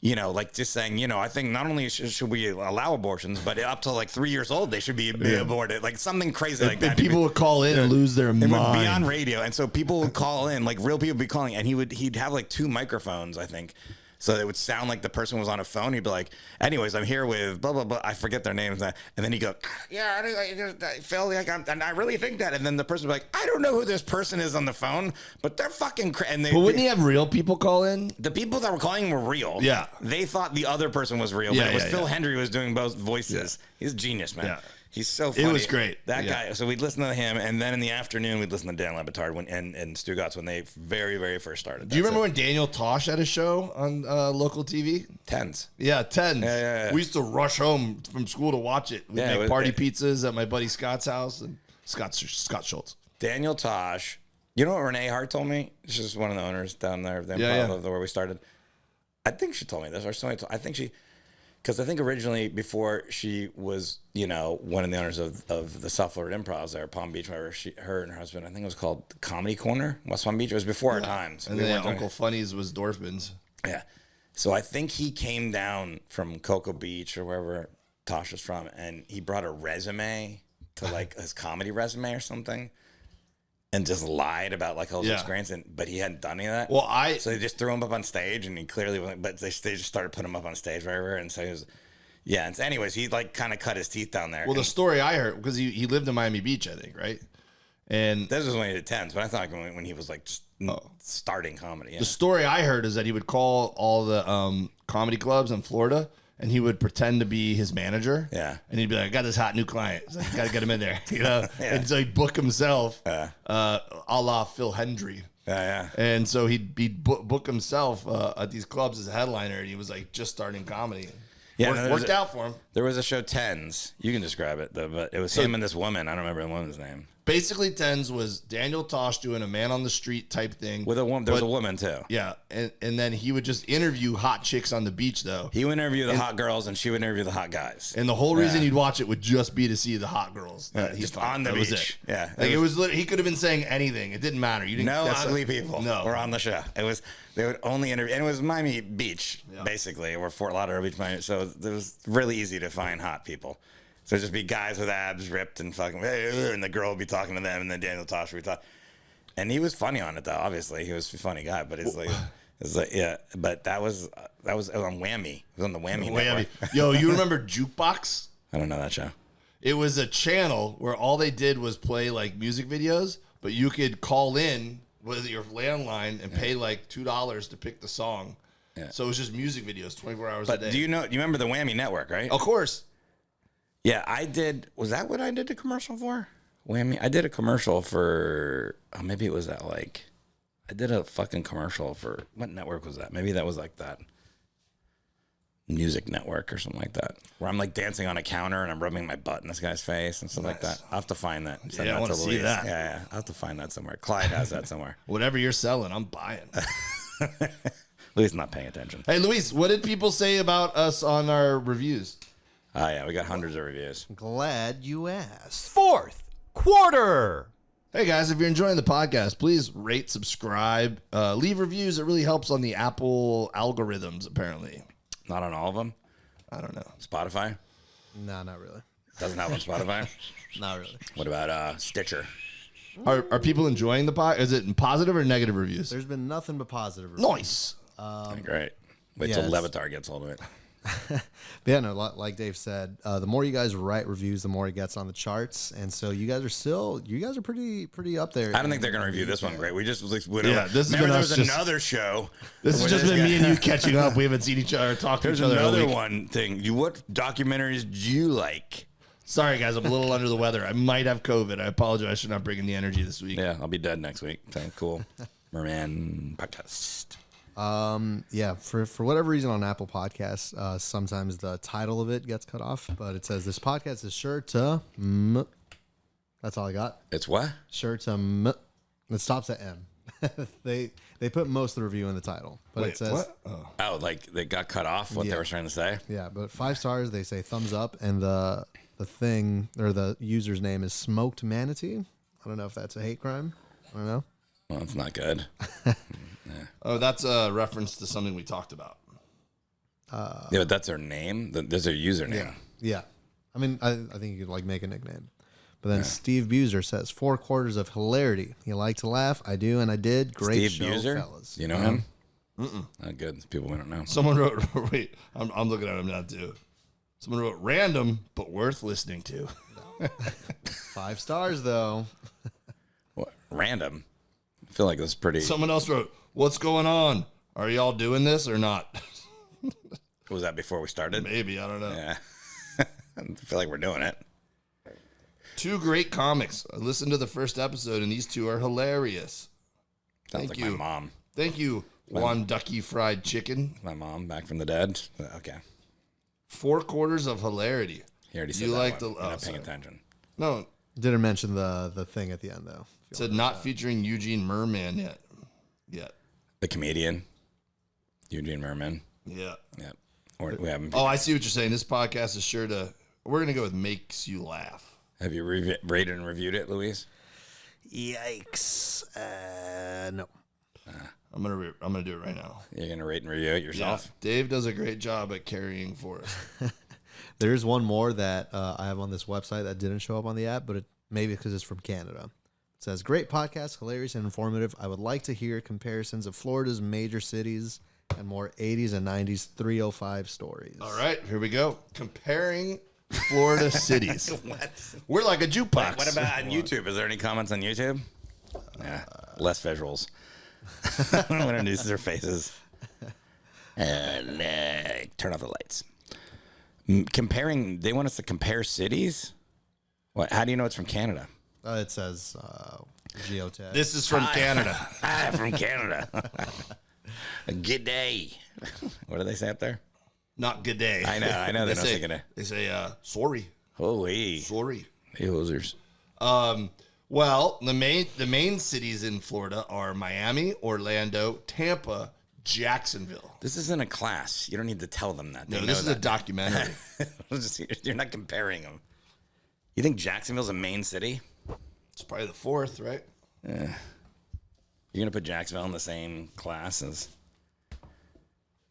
you know, like just saying, you know, I think not only should we allow abortions, but up to like 3 years old, they should be aborted. Like something crazy like that. And people would call in and lose their mind. It would be on radio. And so people would call in, like real people would be calling, and he'd have like two microphones, I think. So it would sound like the person was on a phone. He'd be like, anyways, I'm here with blah, blah, blah. I forget their names. And then he'd go, yeah, I feel like and I really think that. And then the person would be like, I don't know who this person is on the phone, but they're fucking crazy. But wouldn't he have real people call in? The people that were calling were real. Yeah. They thought the other person was real. But it was Phil Hendry who was doing both voices. Yeah. He's a genius, man. Yeah. He's so funny. It was great. That guy. So we'd listen to him, and then in the afternoon, we'd listen to Dan Le Batard and Stu Gatz when they very, very first started. Do you remember when Daniel Tosh had a show on local TV? Tens. Yeah, Tens. Yeah. We used to rush home from school to watch it. We'd make party pizzas at my buddy Scott's house, and Scott Schultz. Daniel Tosh. You know what Renee Hart told me? She's one of the owners down there of the Improv, where we started. I think she told me this, or somebody I think she... Because I think originally, before she was, you know, one of the owners of the South Florida Improvs there, Palm Beach, where her and her husband, I think it was called Comedy Corner, West Palm Beach. It was before our times. And then Uncle Funny's was Dorfman's. Yeah. So I think he came down from Cocoa Beach or wherever Tosh was from, and he brought a resume to like his comedy resume or something. And just lied about like all his experience, but he hadn't done any of that. Well, so they just threw him up on stage, and he clearly wasn't. But they just started putting him up on stage, right? And so he was, And so anyways, he like kind of cut his teeth down there. Well, the story I heard, because he lived in Miami Beach, I think, right? And this was when he did Tens, but I thought when he was like just starting comedy. Yeah. The story I heard is that he would call all the comedy clubs in Florida, and he would pretend to be his manager. Yeah. And he'd be like, I got this hot new client. He's like, got to get him in there. You know? And so he'd book himself, a la Phil Hendry. Yeah. And so he'd book himself at these clubs as a headliner, and he was like just starting comedy. Yeah. Worked out for him. There was a show, Tens. You can describe it, though, but it was him and this woman. I don't remember the woman's name. Basically, Tens was Daniel Tosh doing a man on the street type thing. With a woman. There was a woman, too. Yeah. And then he would just interview hot chicks on the beach, though. He would interview the hot girls, and she would interview the hot guys. And the whole reason you'd watch it would just be to see the hot girls. Just on the beach. Was it. Yeah. Like it was he could have been saying anything. It didn't matter. You didn't. No ugly people were on the show. It was they would only interview, and it was Miami Beach, basically, or Fort Lauderdale Beach, Miami. So it was really easy to find hot people. So it'd just be guys with abs ripped and fucking, and the girl would be talking to them, and then Daniel Tosh would talk. And he was funny on it, though. Obviously, he was a funny guy, but it's like, But that was on Whammy. It was on the Whammy network. Yo, you remember Jukebox? I don't know that show. It was a channel where all they did was play like music videos, but you could call in with your landline and pay like $2 to pick the song. Yeah. So it was just music videos, 24 hours a day. Do you remember the Whammy network, right? Of course. Yeah, I did. Was that what I did the commercial for? Whammy. I did a commercial for. Oh, maybe it was that like. I did a fucking commercial for what network was that? Maybe that was like that. Music Network or something like that, where I'm like dancing on a counter and I'm rubbing my butt in this guy's face and stuff like that. I'll have to find that. Yeah, I want to see that. Yeah, I'll have to find that somewhere. Clyde has that somewhere. Whatever you're selling, I'm buying. Luis not paying attention. Hey, Luis, what did people say about us on our reviews? Oh, yeah, we got hundreds of reviews. Glad you asked. Fourth quarter. Hey, guys, if you're enjoying the podcast, please rate, subscribe, leave reviews. It really helps on the Apple algorithms, apparently. Not on all of them? I don't know. Spotify? No, not really. Doesn't have on Spotify? Not really. What about Stitcher? Are people enjoying the podcast? Is it positive or negative reviews? There's been nothing but positive reviews. Nice. Great. Wait till Levitar gets hold of it. But yeah, no, like Dave said, the more you guys write reviews, the more it gets on the charts. And so you guys are pretty up there. I don't think they're going to review this one great. We just this has been there was another show. This has just been me and you catching up. We haven't seen each other talk to each other. There's another one thing. What documentaries do you like? Sorry, guys. I'm a little under the weather. I might have COVID. I apologize for not bringing the energy this week. Yeah, I'll be dead next week. So cool. Mermen podcast. Yeah, for whatever reason on Apple Podcasts, sometimes the title of it gets cut off, but it says this podcast is sure to That's all I got. It's what? Sure to It stops at M. They put most of the review in the title, but Wait, it says what? Oh, like they got cut off what they were trying to say? Yeah, but 5 stars, they say thumbs up, and the thing or the user's name is Smoked Manatee. I don't know if that's a hate crime. I don't know. Well, it's not good. Oh, that's a reference to something we talked about. Yeah, but that's their name. There's their username. Yeah. I mean, I think you could like make a nickname. But then Steve Buser says 4 quarters of hilarity. You like to laugh? I do, and I did. Great Steve show, Buser? fellas. You know him? Not good. It's people we don't know. Someone wrote, wait, I'm looking at him now too. Someone wrote, random, but worth listening to. 5 stars, though. What? Random. I feel like this is pretty. Someone else wrote, what's going on? Are y'all doing this or not? Was that before we started? Maybe, I don't know. Yeah. I feel like we're doing it. 2 great comics. I listened to the first episode, and these 2 are hilarious. Sounds Thank like you. my mom. Thank you, Juan Ducky Fried Chicken. My mom back from the dead. Okay. 4 quarters of hilarity. He already said You that like one. the- You're oh, not paying sorry. attention. No, Didn't mention the thing at the end, though. it said not featuring Eugene Merman yet. The comedian, Eugene Mermen. Yeah. Yep. Or we haven't. Oh, I see what you're saying. This podcast is sure to. We're gonna go with makes you laugh. Have you rated and reviewed it, Luis? Yikes. No. I'm gonna do it right now. You're gonna rate and review it yourself? Yeah, Dave does a great job at carrying Forrest. There's one more that I have on this website that didn't show up on the app, but maybe because it's from Canada. It says, great podcast, hilarious and informative. I would like to hear comparisons of Florida's major cities and more 80s and 90s 305 stories. All right, here we go. Comparing Florida cities. What? We're like a jukebox. What about on YouTube? Is there any comments on YouTube? Yeah, less visuals. We don't need their faces. And turn off the lights. Comparing, they want us to compare cities? What? How do you know it's from Canada? It says geotag. This is from Canada. Hi, from Canada. Good day. What do they say up there? Not good day. I know. They're not say, thinking it. They say, sorry. Holy. Sorry. Hey, losers. Well, the main cities in Florida are Miami, Orlando, Tampa, Jacksonville. This isn't a class. You don't need to tell them that. No, They this know is a that. documentary. You're not comparing them. You think Jacksonville's a main city? It's probably the 4th, right? You're going to put Jacksonville in the same class as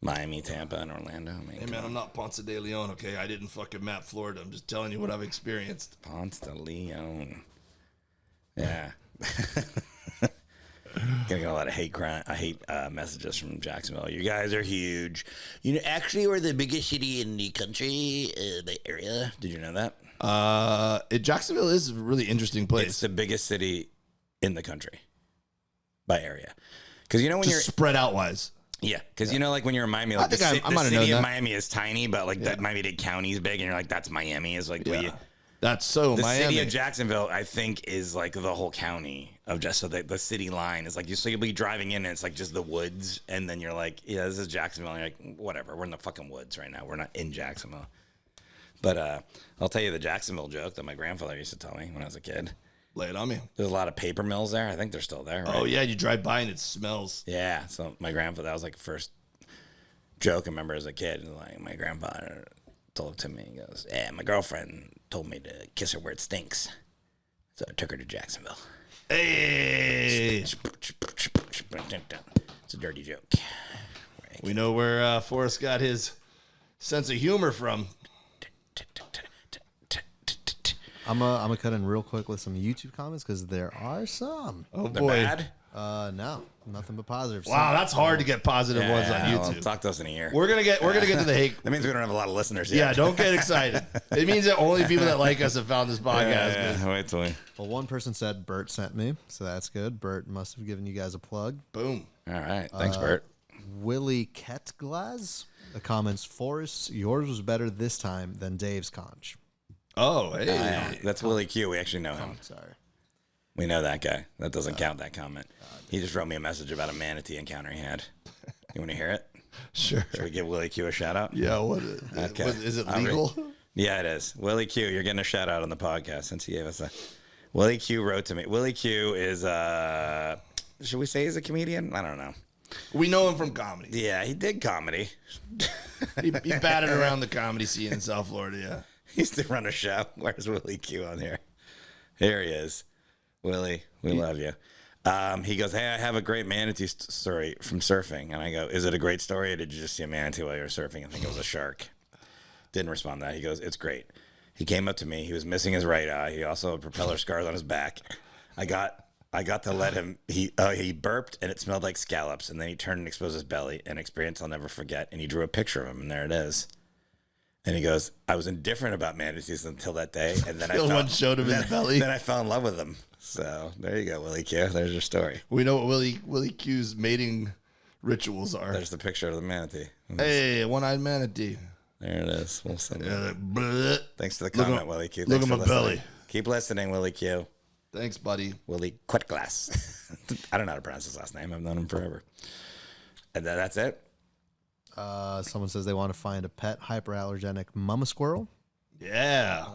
Miami, Tampa, and Orlando? I mean, Hey, man, I'm not Ponce de Leon, okay? I didn't fucking map Florida. I'm just telling you what I've experienced. Ponce de Leon. Yeah. Gonna get a lot of hate messages from Jacksonville. You guys are huge. You know, actually, we're the biggest city in the country, the area. Did you know that? Jacksonville is a really interesting place. It's the biggest city in the country by area. Because you know when Just you're spread out wise. yeah, because you know like when you're in Miami, like I think I the might have known city of that. Miami is tiny, but like that Miami-Dade County is big, and you're like that's Miami is like Yeah. That's so the Miami. city of Jacksonville, I think, is like the whole county of just so the city line is like so you'll be driving in and it's like just the woods, and then you're like, yeah, this is Jacksonville. And you're like, whatever, we're in the fucking woods right now. We're not in Jacksonville. But I'll tell you the Jacksonville joke that my grandfather used to tell me when I was a kid. Lay it on me. There's a lot of paper mills there. I think they're still there. Right? Oh, yeah, you drive by and it smells. Yeah. So my grandfather, that was like the first joke I remember as a kid. Like my grandfather told it to me. He goes, yeah, my girlfriend told me to kiss her where it stinks. So I took her to Jacksonville. Hey! It's a dirty joke. We know where Forrest got his sense of humor from. I'm gonna cut in real quick with some YouTube comments because there are some. Oh, They're boy. bad? No, nothing but positive. Wow, that's hard to get positive ones on well, YouTube. talk to us in a year. We're gonna get to the hate. That means we don't have a lot of listeners Yeah, yet. don't get excited. It means that only people that like us have found this podcast. Yeah, wait till we... Well, one person said Bert sent me, so that's good. Bert must have given you guys a plug. Boom. All right. Thanks, Bert. Willie Ketglas comments, Forrest, yours was better this time than Dave's conch. Oh, hey. That's Willie Q. We actually know him. Sorry. We know that guy. That doesn't count, that comment. He just wrote me a message about a manatee encounter he had. You want to hear it? Sure. Should we give Willie Q a shout out? Yeah. Okay. Is it legal? Yeah, it is. Willie Q, you're getting a shout out on the podcast since he gave us a. Willie Q wrote to me. Willie Q is should we say he's a comedian? I don't know. We know him from comedy. Yeah, he did comedy. He batted around the comedy scene in South Florida. Yeah. He used to run a show. Where's Willie Q on here? Here he is. Willie, we love you. He goes, hey, I have a great manatee story from surfing. And I go, is it a great story, or did you just see a manatee while you were surfing and think it was a shark? Didn't respond to that. He goes, it's great. He came up to me. He was missing his right eye. He also had propeller scars on his back. I got to let him. He burped and it smelled like scallops. And then he turned and exposed his belly. An experience I'll never forget. And he drew a picture of him, and there it is. And he goes, I was indifferent about manatees until that day, and then one showed him his belly. Then I fell in love with him. So there you go, Willie Q. There's your story. We know what Willie Q's mating rituals are. There's the picture of the manatee. Hey, one-eyed manatee. There it is. We'll send it. Bleh. Thanks for the comment, Willie Q. Look Thanks at my for listening. belly. Keep listening, Willie Q. Thanks, buddy. Willie Quitglass. I don't know how to pronounce his last name. I've known him forever. And that's it. Someone says they want to find a pet hyperallergenic mama squirrel. Yeah.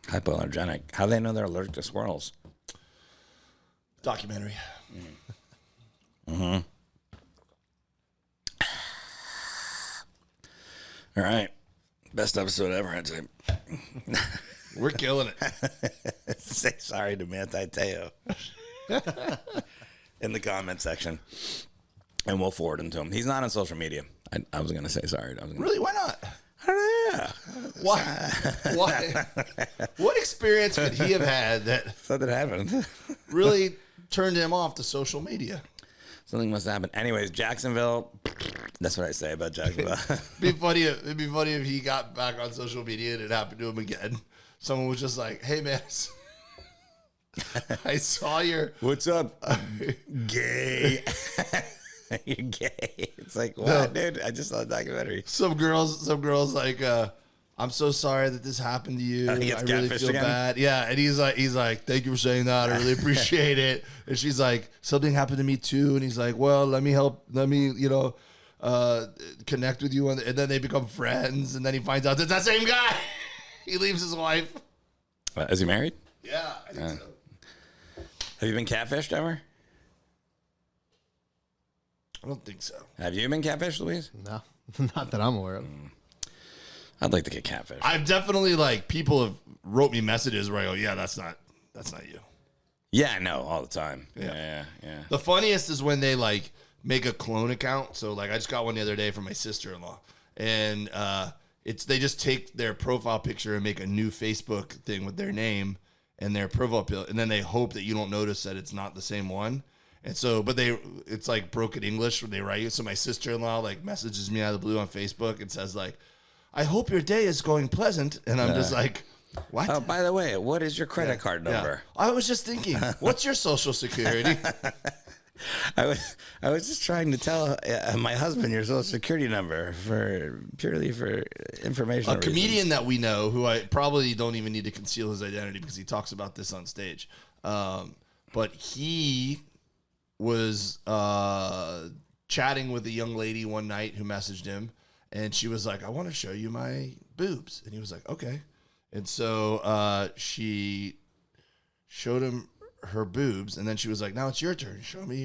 Hypoallergenic. How do they know they're allergic to squirrels? Documentary. Mm-hmm. All right. Best episode ever, I'd say. We're killing it. Say sorry to Manti Te'o in the comment section, and we'll forward him to him. He's not on social media. I was going to say sorry. Really? Why not? Yeah. Why? What experience could he have had that Something happened. really turned him off to social media? Something must happen. Anyways, Jacksonville. That's what I say about Jacksonville. It'd be funny if he got back on social media and it happened to him again. Someone was just like, hey, man, I saw your... What's up? Gay. You're gay. It's like, what, dude? I just saw a documentary. Some girls like, I'm so sorry that this happened to you. I really feel bad. Yeah, and he's like, thank you for saying that. I really appreciate it. And she's like, something happened to me too. And he's like, well, let me connect with you. And then they become friends. And then he finds out it's that same guy. He leaves his wife. Is he married? Yeah, I think so. Have you been catfished ever? I don't think so. Have you been catfished, Louise? No, not that I'm aware of. I'd like to get catfished. I've definitely, people have wrote me messages where I go, yeah, that's not you. Yeah, I know, all the time. Yeah. Yeah. The funniest is when they make a clone account. So I just got one the other day from my sister-in-law, and they just take their profile picture and make a new Facebook thing with their name and their profile pic, and then they hope that you don't notice that it's not the same one. And so, but it's like broken English when they write you. So my sister-in-law messages me out of the blue on Facebook and says I hope your day is going pleasant. And I'm just like, what? Oh, by the way, what is your credit card number? Yeah. I was just thinking, what's your social security? I was just trying to tell my husband your social security number purely for information. A comedian that we know, who I probably don't even need to conceal his identity because he talks about this on stage. But he was chatting with a young lady one night who messaged him, and she was like, I want to show you my boobs. And he was like, okay. And so she showed him her boobs, and then she was like, now it's your turn. Show me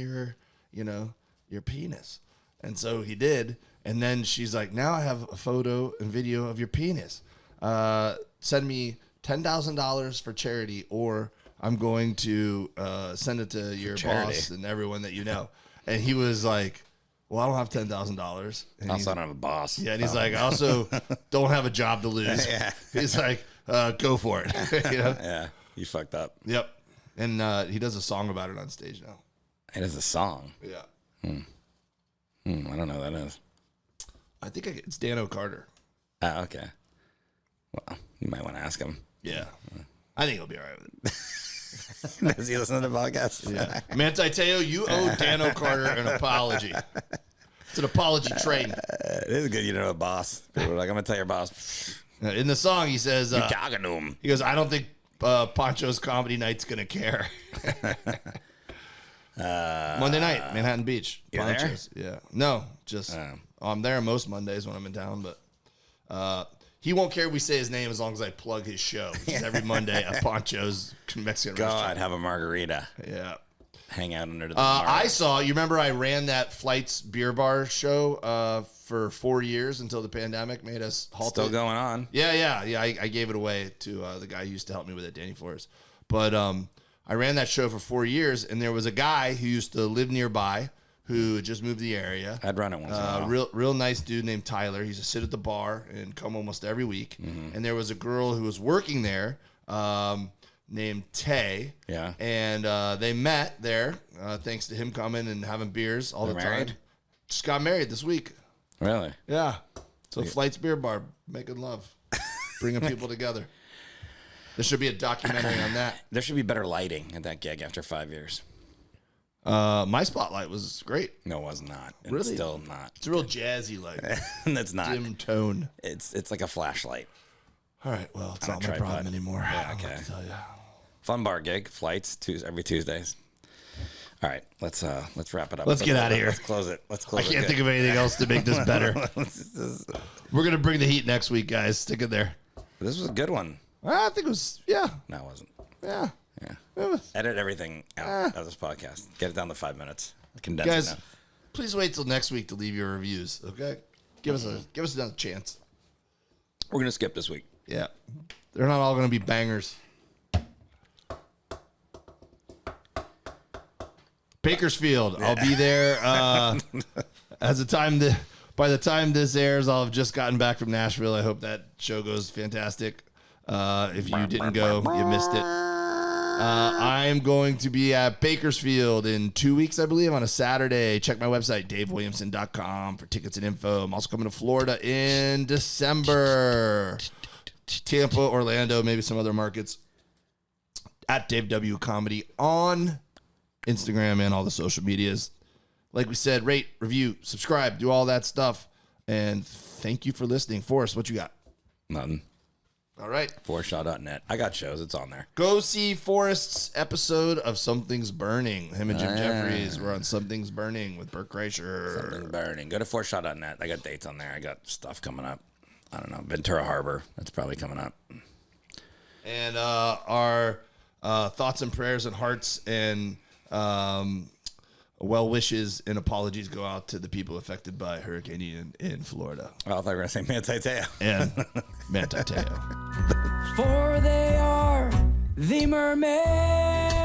your penis. And so he did. And then she's like, now I have a photo and video of your penis. Send me $10,000 for charity, or I'm going to send it to your boss and everyone that you know. And he was like, well, I don't have $10,000. Also, I don't have a boss. Yeah, and he's like, I also don't have a job to lose. Yeah. He's like, go for it. Yeah, you fucked up. Yep. And he does a song about it on stage now. It is a song. Yeah. I don't know what that is. I think it's Dan O'Carter. Oh, okay. Well, you might want to ask him. Yeah. I think he'll be all right with it. Does he listen to the podcast? Yeah. Manti Te'o, you owe Dan O'Carter an apology. It's an apology train. It is good you know a boss. People are like, I'm going to tell your boss. In the song, he says, You're talking to him. he goes, I don't think Poncho's comedy night's going to care. Monday night, Manhattan Beach. You're Poncho's. Yeah. No, just I'm there most Mondays when I'm in town, but he won't care if we say his name as long as I plug his show. Which is every Monday at Poncho's Mexican restaurant. God, have a margarita. Yeah. Hang out under the I saw, you remember I ran that Flights beer bar show for 4 years until the pandemic made us halt Still it. going on. Yeah. I gave it away to the guy who used to help me with it, Danny Forrest. But I ran that show for 4 years, and there was a guy who used to live nearby who had just moved to the area. I'd run it once in a while. Real nice dude named Tyler. He used to sit at the bar and come almost every week. And there was a girl who was working there named Tay. Yeah. And they met there thanks to him coming and having beers all the married? time. Just got married this week. Really? Yeah. So Flights Beer Bar, making love, bringing people together. There should be a documentary on that. There should be better lighting at that gig after 5 years. My spotlight was great. No, it was not. It's Really? still not. It's a real jazzy, like That's not. dim tone. It's like a flashlight. All right, well, it's On a not my tripod. problem anymore. Yeah, I'll okay. have to tell you. Fun bar gig, flights every Tuesdays. All right, let's wrap it up. Let's get outta here. Let's close it. Let's close I it. can't think of anything else to make this better. We're going to bring the heat next week, guys. Stick it there. This was a good one. I think it was, yeah. No, it wasn't. Yeah. Yeah. It was. Edit everything out of this podcast. Get it down to 5 minutes. Condense it Guys, down. please wait till next week to leave your reviews, okay? Give us another chance. We're gonna skip this week. Yeah. They're not all going to be bangers. Bakersfield. I'll be there by the time this airs, I'll have just gotten back from Nashville. I hope that show goes fantastic. If you didn't go, you missed it. I'm going to be at Bakersfield in 2 weeks, I believe, on a Saturday. Check my website, davewilliamson.com, for tickets and info. I'm also coming to Florida in December. Tampa, Orlando, maybe some other markets. At Dave W. Comedy on Instagram and all the social medias. Like we said, rate, review, subscribe, do all that stuff. And thank you for listening. Forrest, what you got? Nothing. All right. Forrest.net. I got shows. It's on there. Go see Forrest's episode of Something's Burning. Him and Jim Jeffries were on Something's Burning with Burt Kreischer. Something's burning. Go to Forrest.net. I got dates on there. I got stuff coming up. I don't know. Ventura Harbor. That's probably coming up. And our thoughts and prayers and hearts and well wishes and apologies go out to the people affected by Hurricane Ian in Florida. Well, I thought you were going to say Manti Te'o. And Manti Te'o. For they are the mermen.